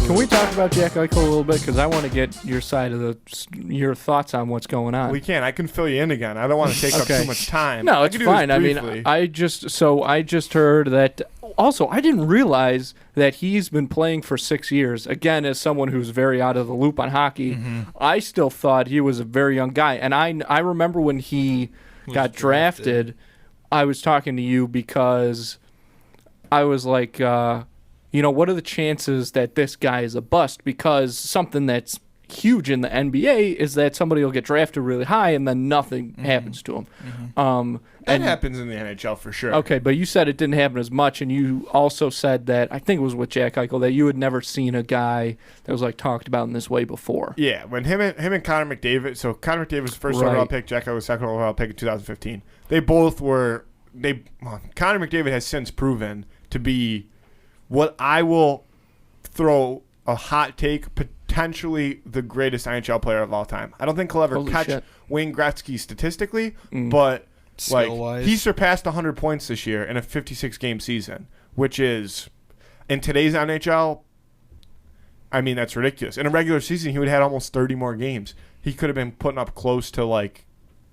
can we talk about Jack Eichel a little bit? Because I want to get your side of your thoughts on what's going on. We can. I can fill you in again. I don't want to take up too much time. No, it's fine. I mean, I just heard that. Also, I didn't realize that he's been playing for 6 years. Again, as someone who's very out of the loop on hockey, I still thought he was a very young guy. And I remember when he got drafted, I was talking to you because I was like, what are the chances that this guy is a bust? Because something that's huge in the NBA is that somebody will get drafted really high and then nothing happens to him. That happens in the NHL for sure. Okay, but you said it didn't happen as much, and you also said that, I think it was with Jack Eichel, that you had never seen a guy that was like talked about in this way before. Yeah, when him and Connor McDavid, so Connor McDavid was the first overall pick, Jack Eichel was second overall pick in 2015. They both were, Connor McDavid has since proven to be what I will throw a hot take, potentially the greatest NHL player of all time. I don't think he'll ever catch Wayne Gretzky statistically, but like he surpassed 100 points this year in a 56-game season, which is, in today's NHL, I mean, that's ridiculous. In a regular season, he would have had almost 30 more games. He could have been putting up close to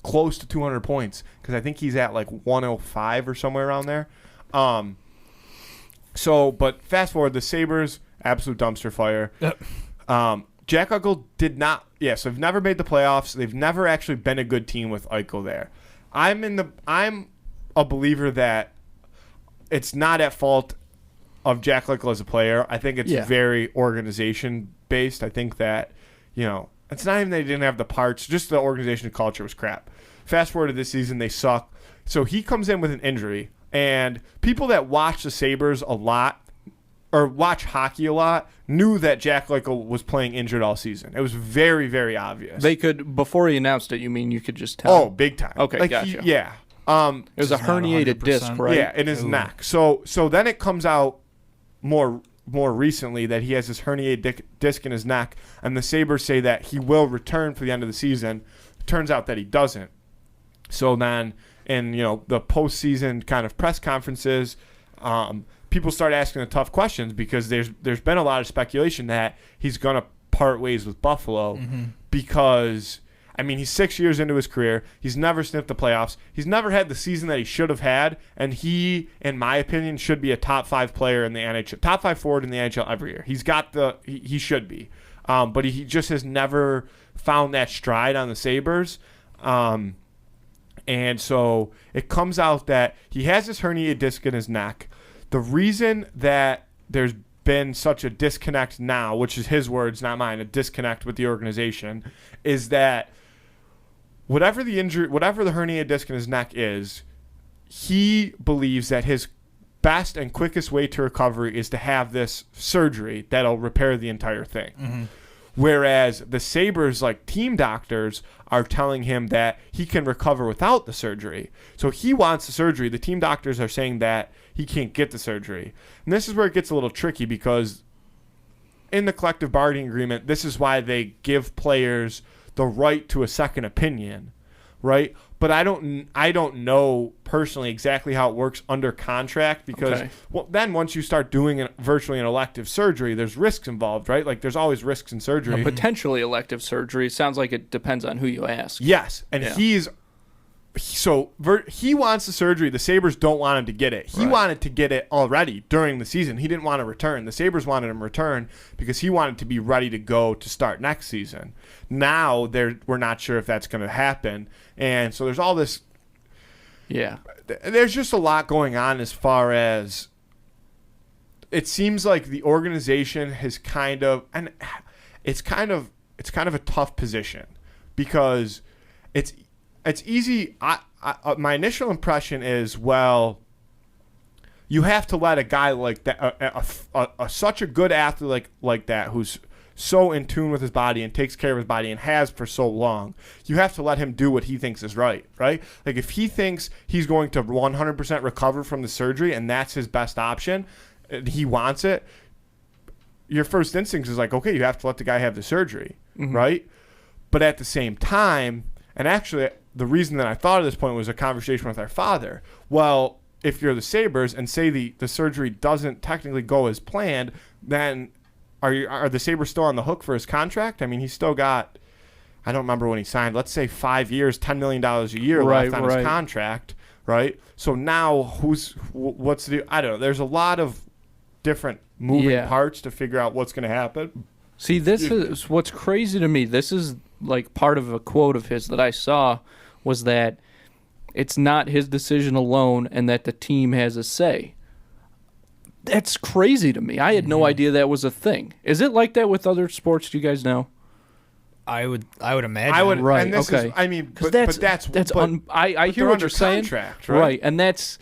200 points, because I think he's at like 105 or somewhere around there. But fast forward, the Sabres, absolute dumpster fire. Yep. Jack Eichel did not. Yes, they've never made the playoffs. They've never actually been a good team with Eichel there. I'm a believer that it's not at fault of Jack Eichel as a player. I think it's very organization based. I think that it's not even that he didn't have the parts. Just the organization culture was crap. Fast forward to this season, they suck. So he comes in with an injury, and people that watch the Sabres a lot, or watch hockey a lot, knew that Jack Eichel was playing injured all season. It was very, very obvious. They could, before he announced it, you mean you could just tell? Oh, big time. Okay, gotcha. Yeah. It was a herniated disc, right? Yeah, in his neck. So then it comes out more recently that he has this herniated disc in his neck, and the Sabres say that he will return for the end of the season. Turns out that he doesn't. So then in the postseason kind of press conferences, people start asking the tough questions, because there's been a lot of speculation that he's going to part ways with Buffalo because, I mean, he's 6 years into his career. He's never sniffed the playoffs. He's never had the season that he should have had, and he, in my opinion, should be a top 5 player in the NHL, top 5 forward in the NHL every year. He's got he should be, but he just has never found that stride on the Sabres. And so it comes out that he has this herniated disc in his neck. The reason that there's been such a disconnect now, which is his words, not mine, a disconnect with the organization, is that whatever the injury, whatever the herniated disc in his neck is, he believes that his best and quickest way to recovery is to have this surgery that'll repair the entire thing. Whereas the Sabres, like team doctors, are telling him that he can recover without the surgery. So he wants the surgery. The team doctors are saying that he can't get the surgery. And this is where it gets a little tricky, because in the collective bargaining agreement, this is why they give players the right to a second opinion, right? But I don't know personally exactly how it works under contract, because then once you start doing virtually an elective surgery, there's risks involved, right? Like there's always risks in surgery. Potentially elective surgery. Sounds like it depends on who you ask. Yes, and he wants the surgery. The Sabres don't want him to get it. He wanted to get it already during the season. He didn't want to return. The Sabres wanted him to return because he wanted to be ready to go to start next season. Now we're not sure if that's going to happen. And so there's all this. Yeah. There's just a lot going on as far as it seems like the organization has kind of, and it's kind of a tough position, because it's easy. My initial impression is, well, you have to let a guy like that, such a good athlete like that, who's so in tune with his body and takes care of his body and has for so long, you have to let him do what he thinks is right? Like if he thinks he's going to 100% recover from the surgery and that's his best option, he wants it, your first instinct is like, okay, you have to let the guy have the surgery, right? But at the same time, and actually the reason that I thought of this point was a conversation with our father. Well, if you're the Sabres and say the surgery doesn't technically go as planned, then are the Sabres still on the hook for his contract? I mean, he's still got, I don't remember when he signed, let's say 5 years, $10 million a year left on his contract, right? So now what's the, I don't know. There's a lot of different moving parts to figure out what's going to happen. See, this is what's crazy to me. This is like part of a quote of his that I saw was that it's not his decision alone and that the team has a say. That's crazy to me. I had no idea that was a thing. Is it like that with other sports? Do you guys know? I would imagine. Right. And this okay. is, I mean, but I hear what you're saying. Contract, right. And it's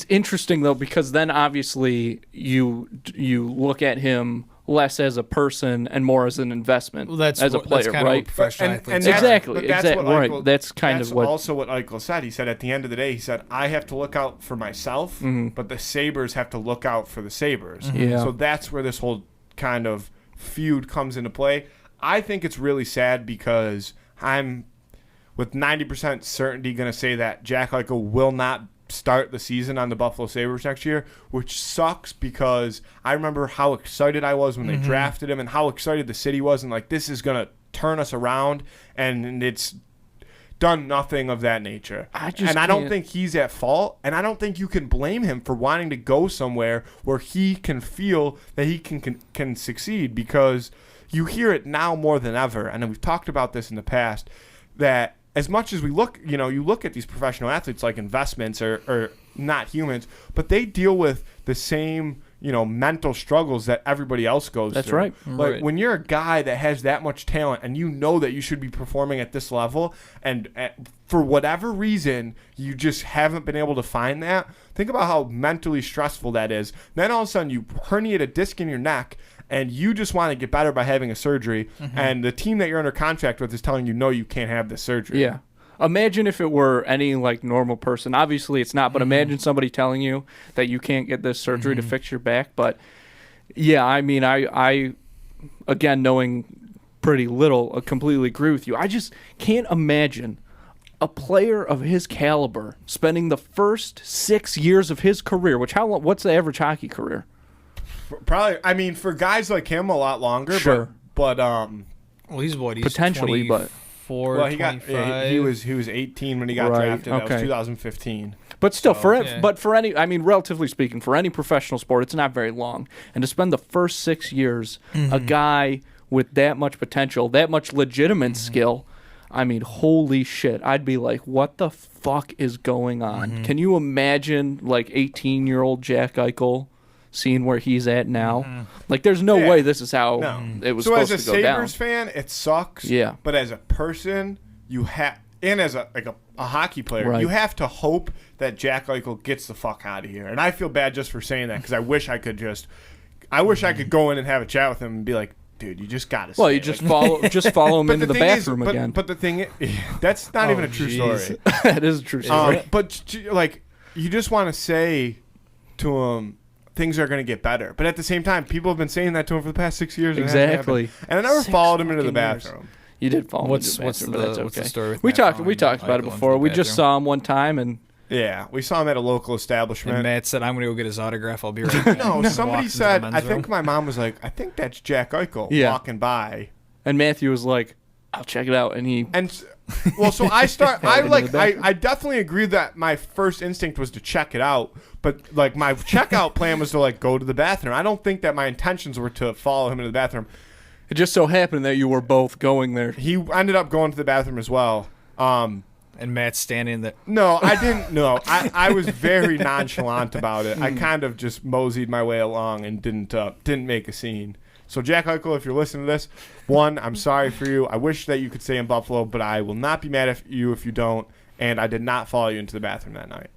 interesting though because then obviously you look at him less as a person and more as an investment as a player, that's right? Exactly. Right. That's kind of what. Also, what Eichel said. He said at the end of the day, he said, "I have to look out for myself, but the Sabres have to look out for the Sabres." Yeah. So that's where this whole kind of feud comes into play. I think it's really sad because I'm with 90% certainty going to say that Jack Eichel will not start the season on the Buffalo Sabres next year, which sucks because I remember how excited I was when they drafted him and how excited the city was and like this is going to turn us around, and it's done nothing of that nature. I don't think he's at fault, and I don't think you can blame him for wanting to go somewhere where he can feel that he can succeed, because you hear it now more than ever, and we've talked about this in the past, that as much as we look, you look at these professional athletes like investments or not humans, but they deal with the same, mental struggles that everybody else goes through. That's right. Like when you're a guy that has that much talent and you know that you should be performing at this level, and for whatever reason you just haven't been able to find that, think about how mentally stressful that is. Then all of a sudden you herniate a disc in your neck and you just want to get better by having a surgery, and the team that you're under contract with is telling you, no, you can't have this surgery. Yeah. Imagine if it were any like normal person. Obviously it's not, but imagine somebody telling you that you can't get this surgery to fix your back. But yeah, I mean, I again, knowing pretty little, I completely agree with you. I just can't imagine a player of his caliber spending the first 6 years of his career, what's the average hockey career? Probably, I mean, for guys like him, a lot longer. Sure. But well, he's potentially, 24, well, 25. he was 18 when he got drafted. That was 2015. But still, relatively speaking, for any professional sport, it's not very long. And to spend the first 6 years, a guy with that much potential, that much legitimate skill, I mean, holy shit. I'd be like, what the fuck is going on? Can you imagine, like, 18-year-old Jack Eichel seeing where he's at now? Like, there's no way this is how it was supposed to go down. So as a Sabres fan, it sucks. Yeah. But as a person, and as a hockey player, you have to hope that Jack Eichel gets the fuck out of here. And I feel bad just for saying that, because I wish I could go in and have a chat with him and be like, dude, you just got to. Well, you just follow him into the bathroom again. But the thing is, that's not even a true story. That is a true story. But like, you just want to say to him, things are going to get better. But at the same time, people have been saying that to him for the past 6 years. Exactly. And I never followed him into the bathroom. You did follow him into the bathroom, but that's okay. What's the story with we talked about it before. We just saw him one time, and yeah, we saw him at a local establishment. And Matt said, "I'm going to go get his autograph. I'll be right back." No, somebody said, I think my mom was like, I think that's Jack Eichel walking by. And Matthew was like, I'll check it out. So I definitely agree that my first instinct was to check it out, but like my checkout plan was to like go to the bathroom. I don't think that my intentions were to follow him into the bathroom. It just so happened that you were both going there. He ended up going to the bathroom as well. And Matt's standing there. No, I didn't. No, I was very nonchalant about it. I kind of just moseyed my way along and didn't make a scene. So Jack Eichel, if you're listening to this, one, I'm sorry for you. I wish that you could stay in Buffalo, but I will not be mad at you if you don't. And I did not follow you into the bathroom that night.